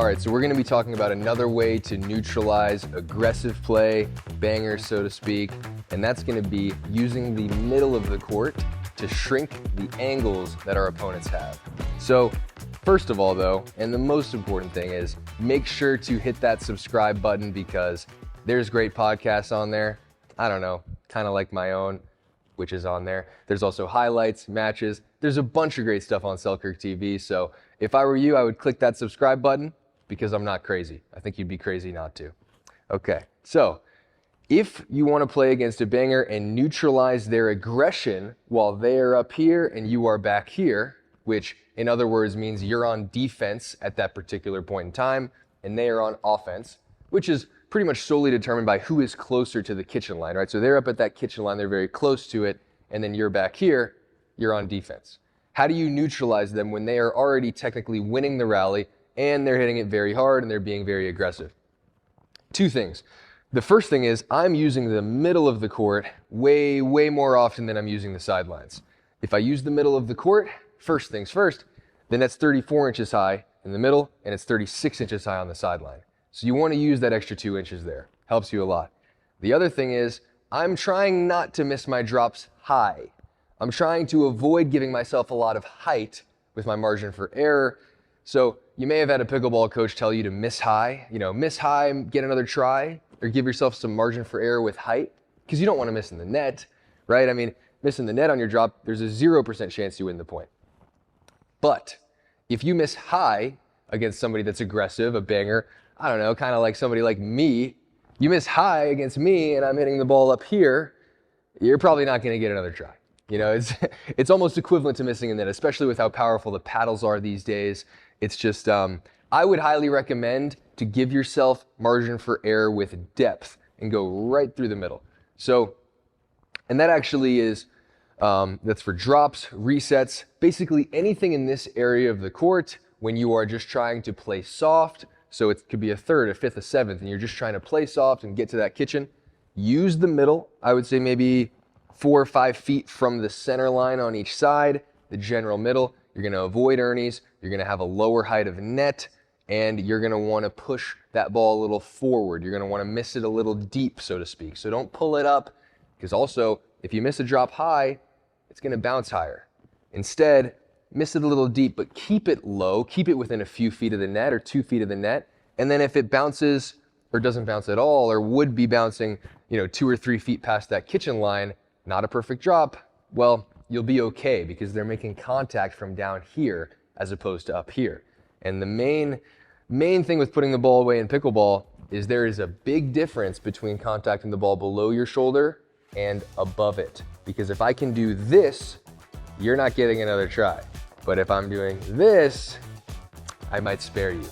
right, so we're going to be talking about another way to neutralize aggressive play, bangers so to speak, and that's going to be using the middle of the court to shrink the angles that our opponents have. So first of all though, and the most important thing is, make sure to hit that subscribe button because there's great podcasts on there. I don't know, kind of like my own, which is on there. There's also highlights, matches. There's a bunch of great stuff on Selkirk TV. So if I were you, I would click that subscribe button because I'm not crazy. I think you'd be crazy not to. Okay, so if you want to play against a banger and neutralize their aggression while they are up here and you are back here, which in other words means you're on defense at that particular point in time and they are on offense, which is pretty much solely determined by who is closer to the kitchen line, right? So they're up at that kitchen line, they're very close to it, and then you're back here, you're on defense. How do you neutralize them when they are already technically winning the rally and they're hitting it very hard and they're being very aggressive? Two things. The first thing is I'm using the middle of the court way more often than I'm using the sidelines. If I use the middle of the court, first things first, the net's 34 inches high in the middle and it's 36 inches high on the sideline. So you want to use that extra 2 inches there. Helps you a lot. The other thing is I'm trying not to miss my drops high. I'm trying to avoid giving myself a lot of height with my margin for error. So you may have had a pickleball coach tell you to miss high, miss high, get another try, or give yourself some margin for error with height, because you don't want to miss in the net, right? I mean, missing the net on your drop, there's a 0% chance you win the point. But if you miss high against somebody that's aggressive, a banger, I don't know, kind of like somebody like me, you miss high against me and I'm hitting the ball up here, you're probably not going to get another try. It's almost equivalent to missing in net, especially with how powerful the paddles are these days. It's just, I would highly recommend to give yourself margin for error with depth and go right through the middle. So, and that actually is, that's for drops, resets, basically anything in this area of the court when you are just trying to play soft. So it could be a third, a fifth, a seventh, and you're just trying to play soft and get to that kitchen. Use the middle. I would say maybe 4 or 5 feet from the center line on each side, the general middle. You're going to avoid ernies. You're going to have a lower height of net, and you're going to want to push that ball a little forward. You're going to want to miss it a little deep, so to speak. So don't pull it up, because also if you miss a drop high, it's going to bounce higher. Instead, miss it a little deep, but keep it low. Keep it within a few feet of the net or 2 feet of the net. And then if it bounces or doesn't bounce at all or would be bouncing, 2 or 3 feet past that kitchen line, not a perfect drop, well, you'll be okay because they're making contact from down here as opposed to up here. And the main thing with putting the ball away in pickleball is there is a big difference between contacting the ball below your shoulder and above it. Because if I can do this, you're not getting another try. But if I'm doing this, I might spare you.